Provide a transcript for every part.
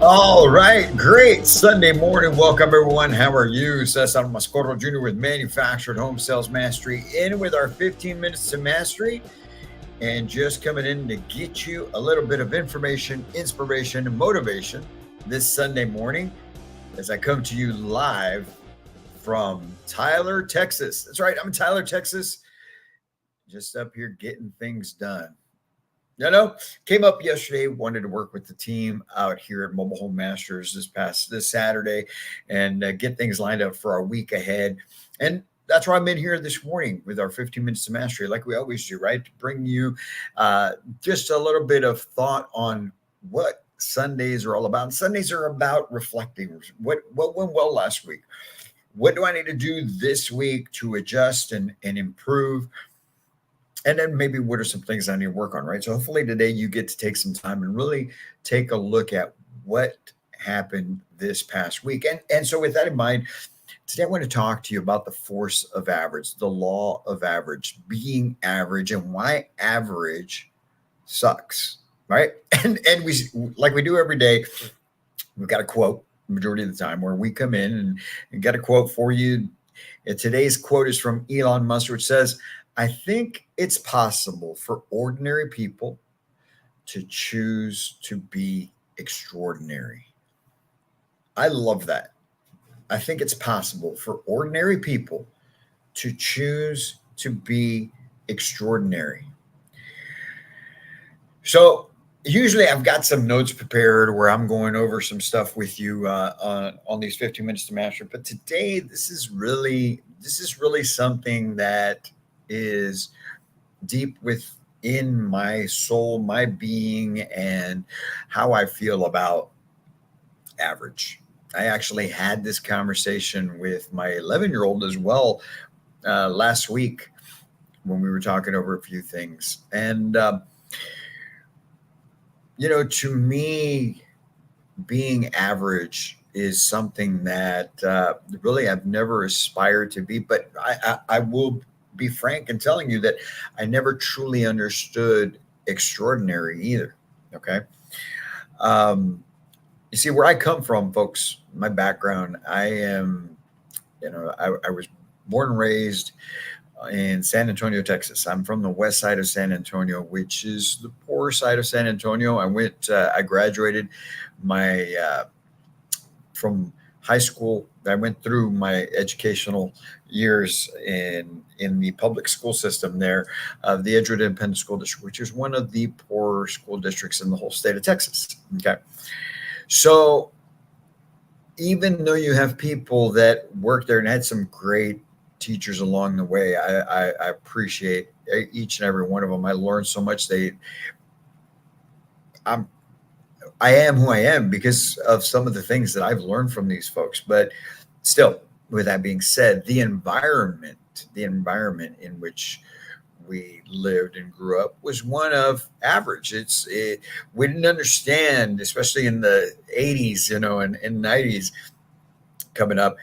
All right, great Sunday morning. Welcome, everyone. How are you? Cesar Mascoro Jr. with Manufactured Home Sales Mastery, in with our 15 minutes to mastery, and just coming in to get you a little bit of information, inspiration, and motivation this Sunday morning as I come to you live from Tyler, Texas. That's right, I'm in Tyler, Texas, just up here getting things done. Came up yesterday, wanted to work with the team out here at Mobile Home Masters this Saturday and get things lined up for our week ahead. And that's why I'm in here this morning with our 15 minutes to mastery, like we always do, right? To bring you just a little bit of thought on what Sundays are all about. Sundays are about reflecting what went well last week. What do I need to do this week to adjust and improve? And then maybe what are some things I need to work on, right? So hopefully today you get to take some time and really take a look at what happened this past week. And so with that in mind, today I want to talk to you about the force of average, the law of average, being average, and why average sucks, right? And we, like we do every day, we've got a quote majority of the time where we come in and get a quote for you. And today's quote is from Elon Musk, which says, "I think it's possible for ordinary people to choose to be extraordinary." I love that. I think it's possible for ordinary people to choose to be extraordinary. So, usually I've got some notes prepared where I'm going over some stuff with you on these 15 minutes to master. But today, this is really something that is deep within my soul, my being, and how I feel about average. I actually had this conversation with my 11-year-old as well last week when we were talking over a few things. And, to me, being average is something that really I've never aspired to be, but I will be frank in telling you that I never truly understood extraordinary either. Okay. You see, where I come from, folks, my background, I was born and raised in San Antonio, Texas. I'm from the west side of San Antonio, which is the poor side of San Antonio. I graduated my from high school. I went through my educational years in the public school system there of the Edgewood Independent School District, which is one of the poorer school districts in the whole state of Texas. Okay, so even though you have people that work there and had some great teachers along the way, I appreciate each and every one of them. I learned so much. I'm I am who I am because of some of the things that I've learned from these folks. But still, with that being said, the environment in which we lived and grew up was one of average. We didn't understand, especially in the 80s, and 90s coming up.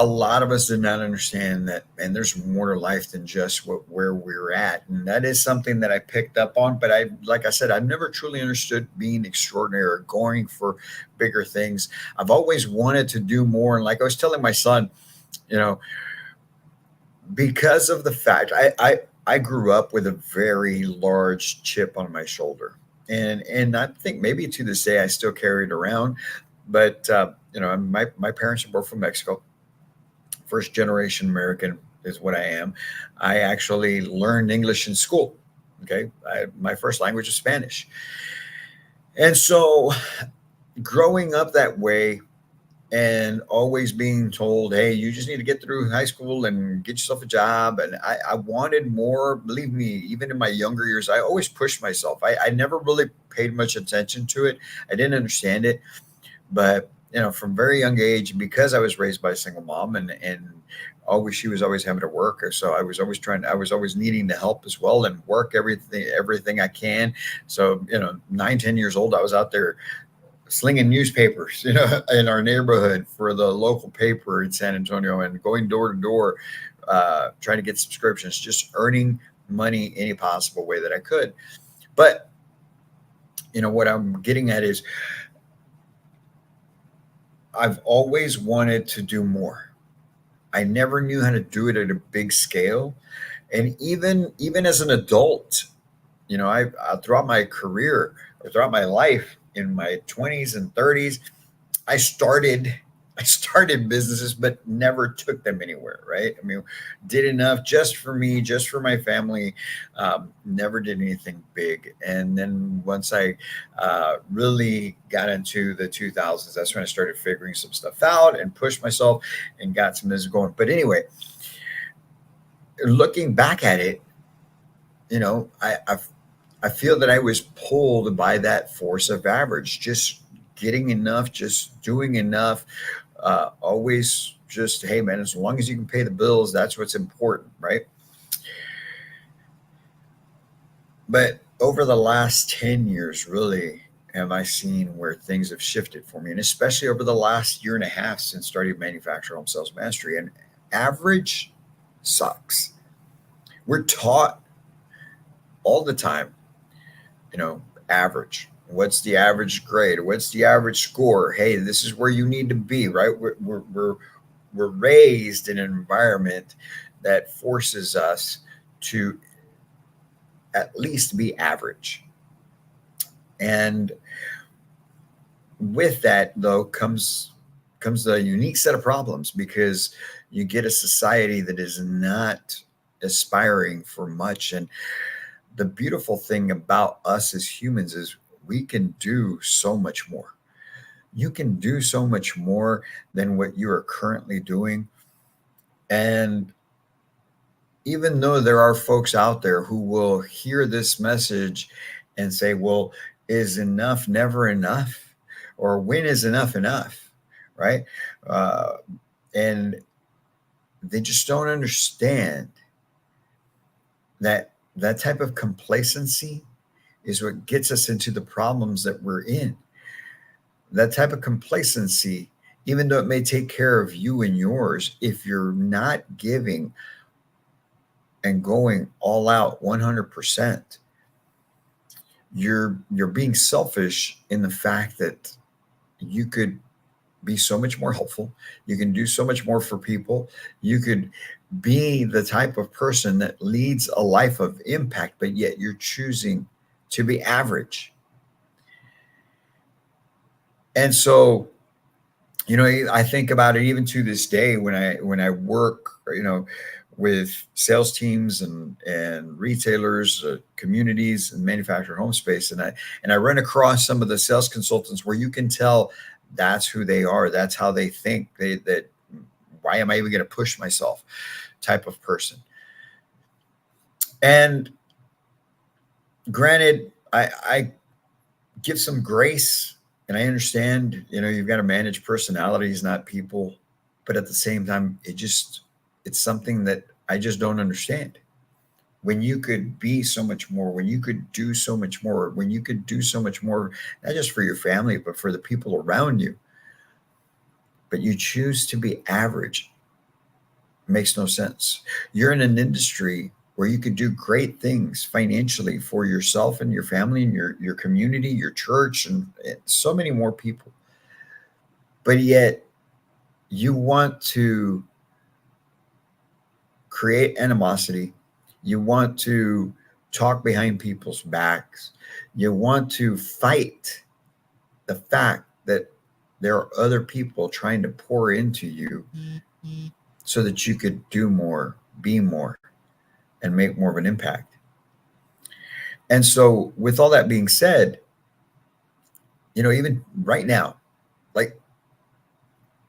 A lot of us did not understand that, and there's more to life than just where we're at, and that is something that I picked up on. But like I said, I've never truly understood being extraordinary or going for bigger things. I've always wanted to do more, and like I was telling my son, you know, because of the fact I grew up with a very large chip on my shoulder, and I think maybe to this day I still carry it around. But my parents are both from Mexico, first generation American is what I am. I actually learned English in school. Okay. My first language is Spanish. And so growing up that way and always being told, hey, you just need to get through high school and get yourself a job. And I wanted more. Believe me, even in my younger years, I always pushed myself. I never really paid much attention to it. I didn't understand it. But from very young age, because I was raised by a single mom and always she was always having to work, so I was always needing to help as well and work everything I can. So 9, 10 years old, I was out there slinging newspapers, in our neighborhood for the local paper in San Antonio and going door to door, trying to get subscriptions, just earning money any possible way that I could. But what I'm getting at is I've always wanted to do more. I never knew how to do it at a big scale. And even as an adult, I throughout my career or throughout my life in my 20s and 30s, I started I started businesses but never took them anywhere, right? I mean, did enough just for me, just for my family, never did anything big. And then once I really got into the 2000s, that's when I started figuring some stuff out and pushed myself and got some business going. But anyway, looking back at it, I feel that I was pulled by that force of average, just getting enough, just doing enough. Always just, hey man, as long as you can pay the bills, that's what's important, right? But over the last 10 years, really, have I seen where things have shifted for me, and especially over the last year and a half since starting Manufacturer Home Sales Mastery. And average sucks. We're taught all the time, average. What's the average grade? What's the average score? Hey, this is where you need to be, right? We're raised in an environment that forces us to at least be average. And with that, though, comes the unique set of problems, because you get a society that is not aspiring for much. And the beautiful thing about us as humans is we can do so much more. You can do so much more than what you are currently doing. And even though there are folks out there who will hear this message and say, well, is enough never enough? Or when is enough enough? Right? Uh, and they just don't understand that that type of complacency is what gets us into the problems that we're in. That type of complacency, even though it may take care of you and yours, if you're not giving and going all out 100%, you're being selfish in the fact that you could be so much more helpful. You can do so much more for people. You could be the type of person that leads a life of impact, but yet you're choosing to be average. And so, I think about it even to this day when I work, with sales teams and retailers, communities, and manufactured home space, and I run across some of the sales consultants where you can tell that's who they are, that's how they think. That why am I even going to push myself? Type of person. And granted, I give some grace, and I understand, you've got to manage personalities, not people. But at the same time, it's something that I just don't understand. When you could be so much more, when you could do so much more, when you could do so much more, not just for your family, but for the people around you, but you choose to be average, it makes no sense. You're in an industry where you could do great things financially for yourself and your family and your community, your church, and so many more people. But yet you want to create animosity. You want to talk behind people's backs. You want to fight the fact that there are other people trying to pour into you so that you could do more, be more, and make more of an impact. And so, with all that being said, even right now, like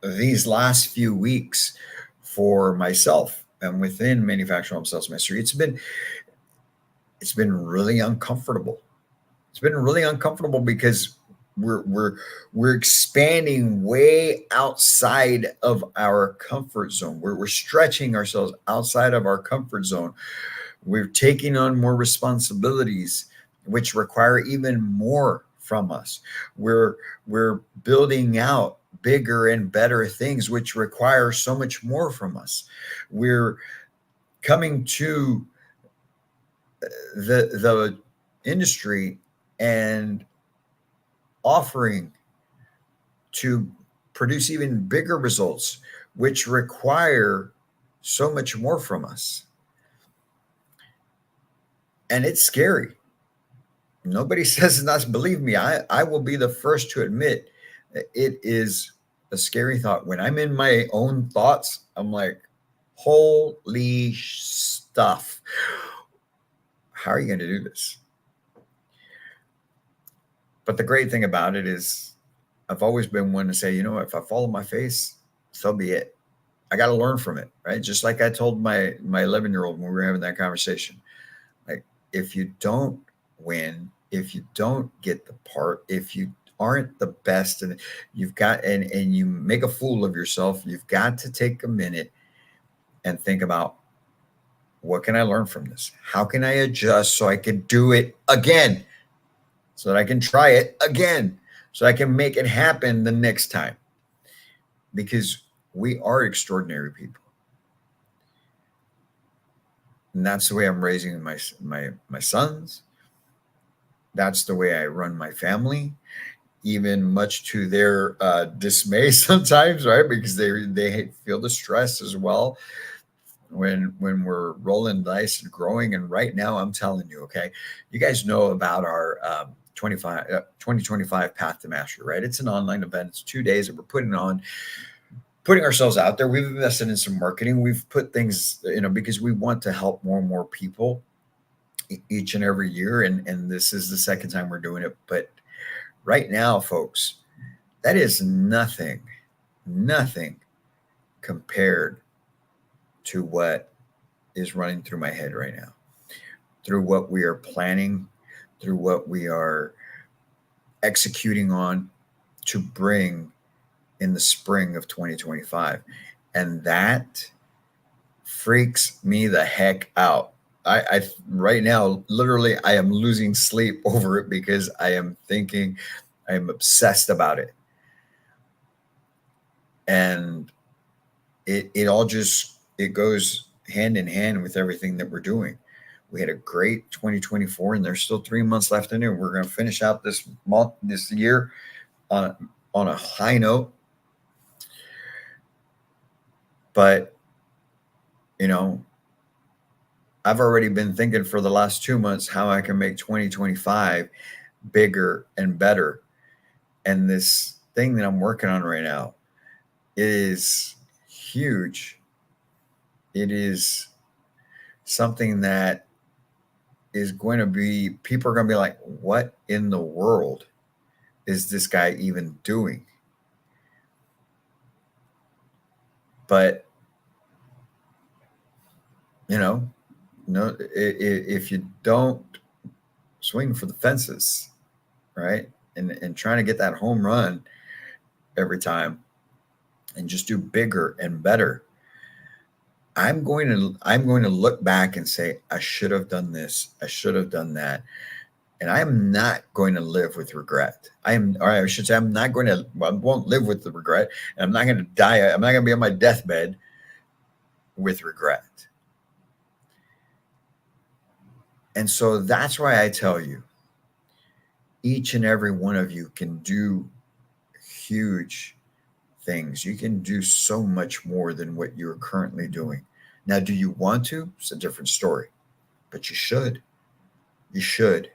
these last few weeks for myself and within Manufacturer Home Sales Mastery, it's been really uncomfortable. It's been really uncomfortable because we're expanding way outside of our comfort zone. We're stretching ourselves outside of our comfort zone. We're taking on more responsibilities, which require even more from us. We're building out bigger and better things, which require so much more from us. We're coming to the industry, and offering to produce even bigger results, which require so much more from us. And it's scary. Nobody says it's not. Believe me, I will be the first to admit it is a scary thought. When I'm in my own thoughts, I'm like, holy stuff. How are you going to do this? But the great thing about it is I've always been one to say, you know, if I follow my face, so be it. I got to learn from it, right? Just like I told my 11-year-old when we were having that conversation. Like, if you don't win, if you don't get the part, if you aren't the best, and you've got and you make a fool of yourself, you've got to take a minute and think about, what can I learn from this? How can I adjust so I can do it again? So that I can try it again, so I can make it happen the next time. Because we are extraordinary people. And that's the way I'm raising my sons. That's the way I run my family, even much to their dismay sometimes, right? Because they feel the stress as well when we're rolling dice and growing. And right now, I'm telling you, okay, you guys know about our 2025 Path to Mastery, right? It's an online event. It's 2 days that we're putting ourselves out there. We've invested in some marketing. We've put things, because we want to help more and more people each and every year. And this is the second time we're doing it. But right now, folks, that is nothing compared to what is running through my head right now, through what we are planning, through what we are executing on to bring in the spring of 2025. And that freaks me the heck out. I right now, literally, I am losing sleep over it because I am obsessed about it. And it all just, it goes hand in hand with everything that we're doing. We had a great 2024, and there's still 3 months left in it. We're going to finish out this year on a high note. But, I've already been thinking for the last 2 months how I can make 2025 bigger and better. And this thing that I'm working on right now is huge. It is something that is going to be, people are going to be like, what in the world is this guy even doing? But, no, if you don't swing for the fences, right, and trying to get that home run every time and just do bigger and better, I'm going to look back and say, I should have done this, I should have done that. And I am not going to live with regret. Or I should say, I won't live with the regret. And I'm not going to die. I'm not going to be on my deathbed with regret. And so that's why I tell you, each and every one of you can do huge things. You can do so much more than what you're currently doing. Now, do you want to? It's a different story, but you should. You should.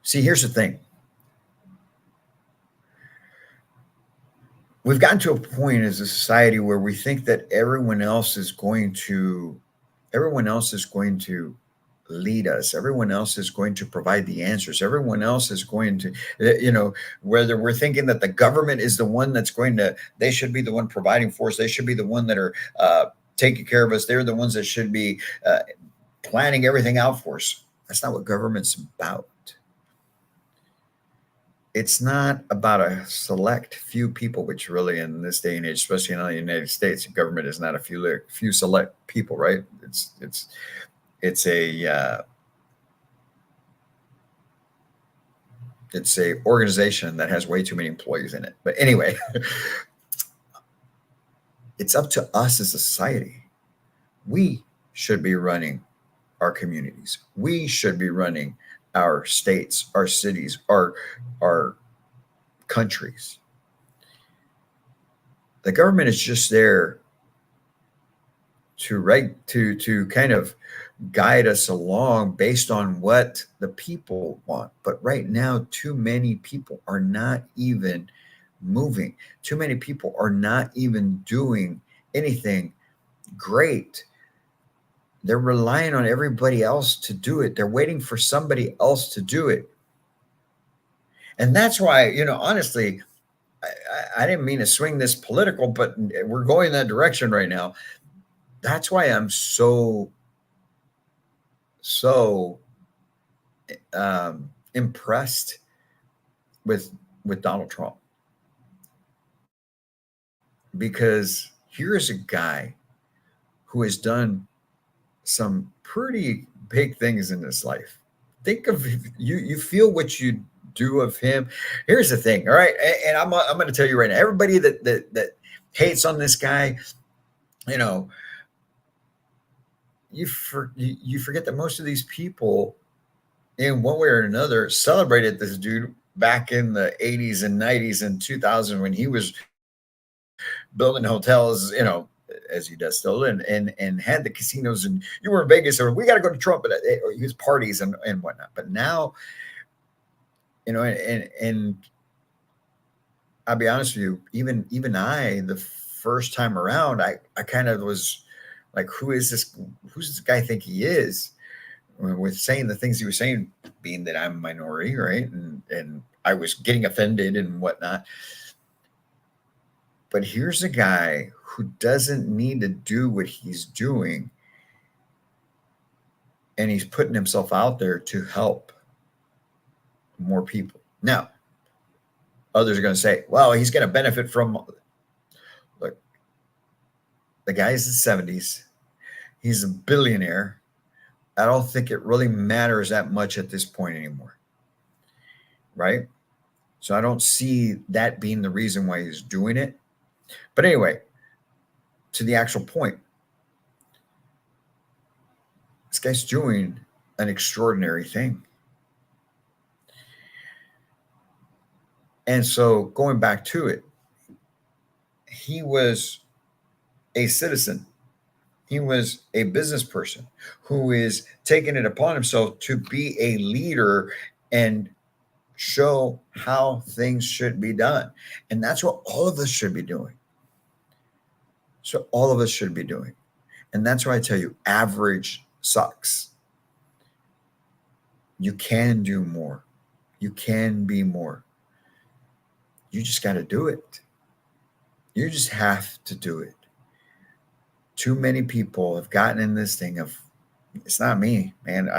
See, here's the thing. We've gotten to a point as a society where we think that everyone else is going to lead us. Everyone else is going to provide the answers. Everyone else is going to, whether we're thinking that the government is the one they should be the one providing for us. They should be the one that are taking care of us. They're the ones that should be planning everything out for us. That's not what government's about. It's not about a select few people, which really in this day and age, especially in the United States, government is not a few select people, right? It's a organization that has way too many employees in it. But anyway, it's up to us as a society. We should be running our communities. We should be running our states, our cities, our countries. The government is just there to kind of guide us along based on what the people want. But right now, too many people are not even moving. Too many people are not even doing anything great. They're relying on everybody else to do it. They're waiting for somebody else to do it. And that's why, honestly, I didn't mean to swing this political, but we're going that direction right now. That's why I'm so impressed with Donald Trump, because here's a guy who has done some pretty big things in his life. Think of you feel what you do of him. Here's the thing, all right, and I'm going to tell you right now, everybody that hates on this guy, you know, you forget that most of these people, in one way or another, celebrated this dude back in the 80s and 90s and 2000 when he was building hotels, as he does still, and had the casinos, and you were in Vegas, or we got to go to Trump, or his parties and whatnot. But now, and I'll be honest with you, even I, the first time around, I kind of was like, who's this guy think he is? With saying the things he was saying, being that I'm a minority, right? And I was getting offended and whatnot. But here's a guy who doesn't need to do what he's doing, and he's putting himself out there to help more people. Now, others are going to say, well, he's going to benefit from, look, the guy's in the 70s. He's a billionaire. I don't think it really matters that much at this point anymore. Right? So I don't see that being the reason why he's doing it. But anyway, to the actual point, this guy's doing an extraordinary thing. And so going back to it, he was a citizen. He was a business person who is taking it upon himself to be a leader and show how things should be done. And that's what all of us should be doing. So all of us should be doing. And that's why I tell you, average sucks. You can do more. You can be more. You just got to do it. You just have to do it. Too many people have gotten in this thing of, it's not me, man.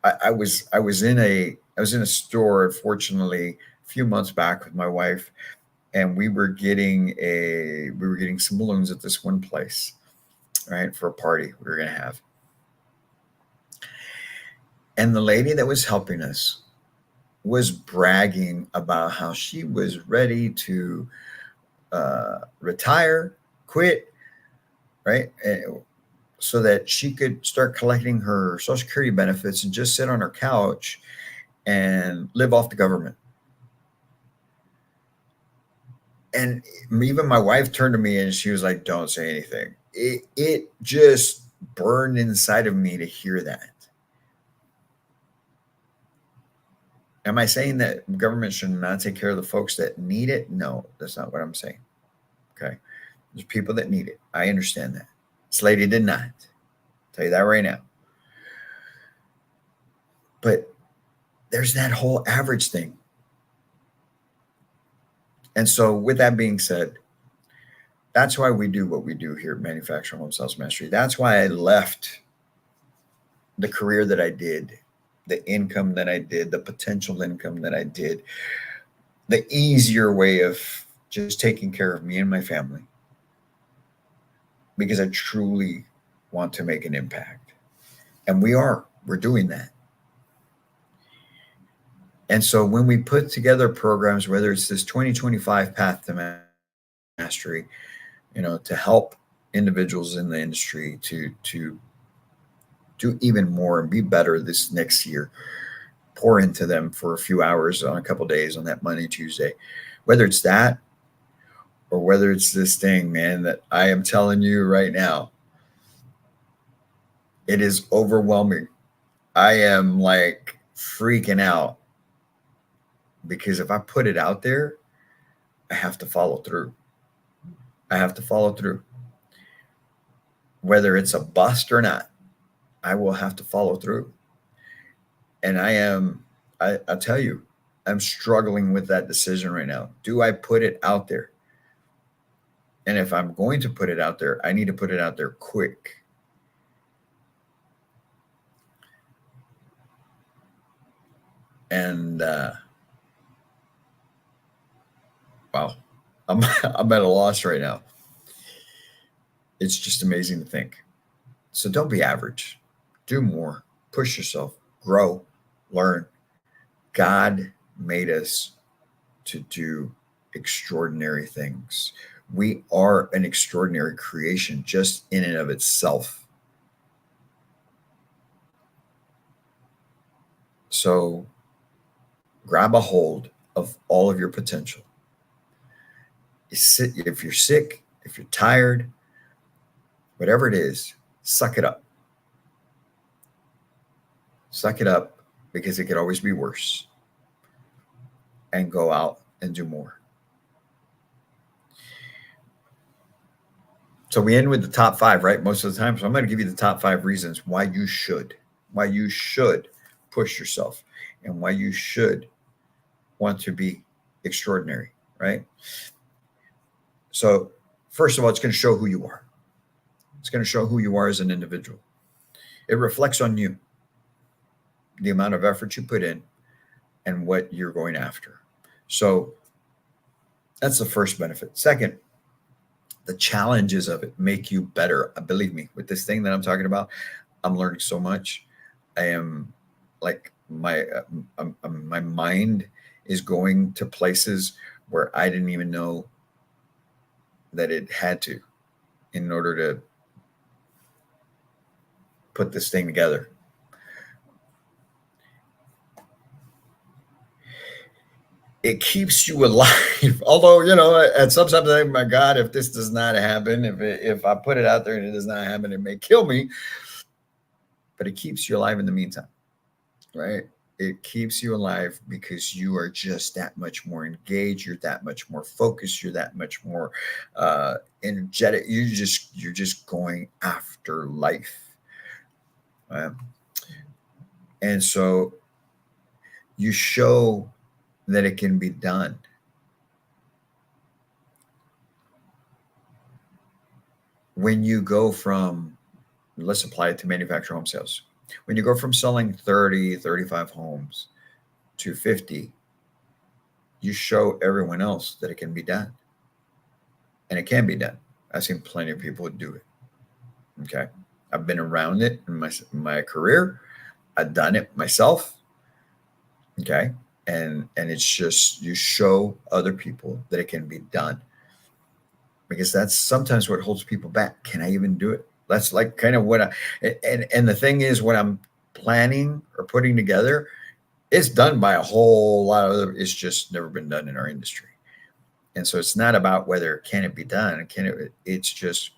I was in a store, unfortunately, a few months back with my wife, and we were getting some balloons at this one place, right, for a party we were going to have. And the lady that was helping us was bragging about how she was ready to retire, quit, right? So that she could start collecting her Social Security benefits and just sit on her couch and live off the government. And even my wife turned to me and she was like, don't say anything. It just burned inside of me to hear that. Am I saying that government should not take care of the folks that need it? No, that's not what I'm saying. Okay. There's people that need it. I understand that. This lady did not. I'll tell you that right now. But there's that whole average thing. And so with that being said, that's why we do what we do here at Manufacturing Home Sales Mastery. That's why I left the career that I did, the income that I did, the potential income that I did, the easier way of just taking care of me and my family, because I truly want to make an impact. And we're doing that. And so when we put together programs, whether it's this 2025 Path to Mastery, to help individuals in the industry to do even more and be better this next year, pour into them for a few hours on a couple days on that Monday, Tuesday, whether it's that or whether it's this thing, man, that I am telling you right now, it is overwhelming. I am like freaking out because if I put it out there, I have to follow through. I have to follow through. Whether it's a bust or not, I will have to follow through. And I'll tell you, I'm struggling with that decision right now. Do I put it out there? And if I'm going to put it out there, I need to put it out there quick. And wow, I'm at a loss right now. It's just amazing to think. So don't be average. Do more. Push yourself. Grow. Learn. God made us to do extraordinary things. We are an extraordinary creation just in and of itself. So grab a hold of all of your potential. If you're sick, if you're tired, whatever it is, suck it up. Suck it up because it could always be worse. And go out and do more. So we end with the top 5, right? Most of the time. So I'm going to give you the top 5 reasons why you should push yourself and why you should want to be extraordinary, right? So first of all, it's going to show who you are. It's going to show who you are as an individual. It reflects on you, the amount of effort you put in and what you're going after. So that's the first benefit. Second, the challenges of it make you better. Believe me, with this thing that I'm talking about, I'm learning so much. I am like my mind is going to places where I didn't even know that it had to in order to put this thing together. It keeps you alive. Although, at some time, I think, my God, if this does not happen, if I put it out there and it does not happen, it may kill me. But it keeps you alive in the meantime, right? It keeps you alive because you are just that much more engaged. You're that much more focused. You're that much more energetic. You're just going after life. And so you show that it can be done. When you go from, let's apply it to manufactured home sales. When you go from selling 30, 35 homes to 50, you show everyone else that it can be done. And it can be done. I've seen plenty of people do it. Okay. I've been around it in my career. I've done it myself. Okay. And it's just, you show other people that it can be done, because that's sometimes what holds people back. Can I even do it? That's like kind of what and the thing is, what I'm planning or putting together, it's done by a whole lot of other, it's just never been done in our industry. And so it's not about whether can it be done, it's just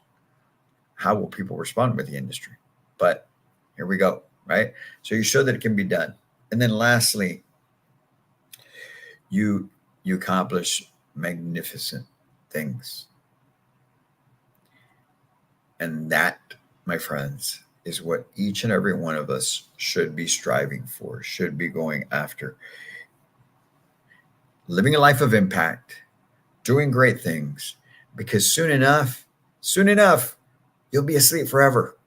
how will people respond with the industry. But here we go, right? So you show that it can be done. And then lastly, you accomplish magnificent things. And that, my friends, is what each and every one of us should be striving for, should be going after. Living a life of impact, doing great things, because soon enough, you'll be asleep forever.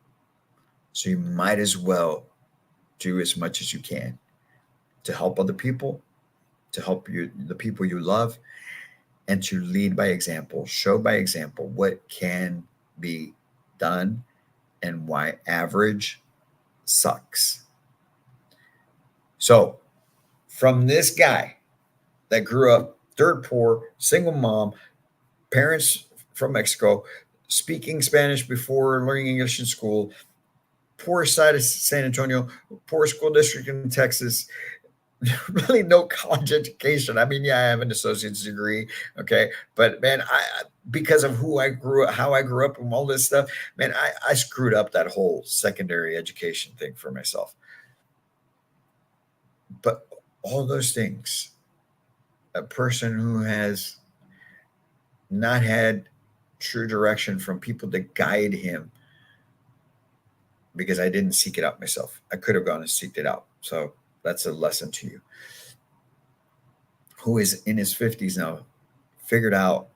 So you might as well do as much as you can to help other people, to help the people you love, and to lead by example, show by example what can be done and why average sucks. So from this guy that grew up dirt poor, single mom, parents from Mexico, speaking Spanish before learning English in school, poor side of San Antonio, poor school district in Texas, really no college education. I mean, yeah, I have an associate's degree, okay, but man, because of who I grew up, how I grew up, and all this stuff, man, I screwed up that whole secondary education thing for myself. But all those things, a person who has not had true direction from people to guide him, because I didn't seek it out myself. I could have gone and seeked it out. So that's a lesson to you. Who is in his 50s now, figured out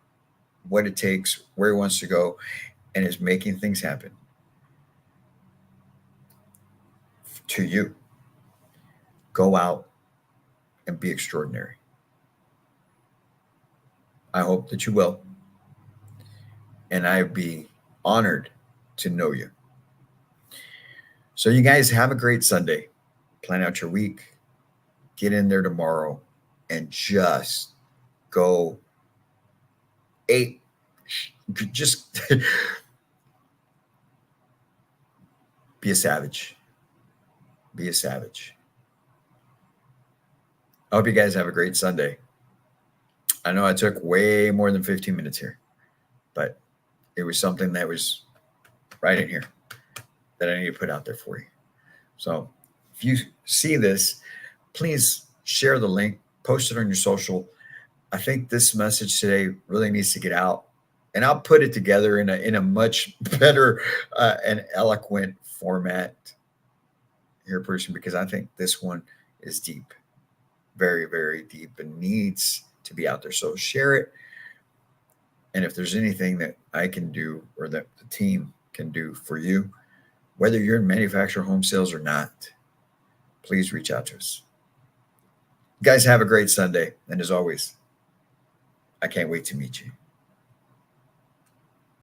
what it takes, where he wants to go, and is making things happen. To you, go out and be extraordinary. I hope that you will. And I'd be honored to know you. So, you guys have a great Sunday. Plan out your week. Get in there tomorrow and just go just be a savage. Be a savage. I hope you guys have a great Sunday. I know I took way more than 15 minutes here, but it was something that was right in here that I need to put out there for you. So if you see this, please share the link, post it on your social. I think this message today really needs to get out, and I'll put it together in a much better and eloquent format here, person, because I think this one is deep, very, very deep, and needs to be out there. So share it. And if there's anything that I can do or that the team can do for you, whether you're in manufactured home sales or not, please reach out to us. You guys have a great Sunday. And as always, I can't wait to meet you.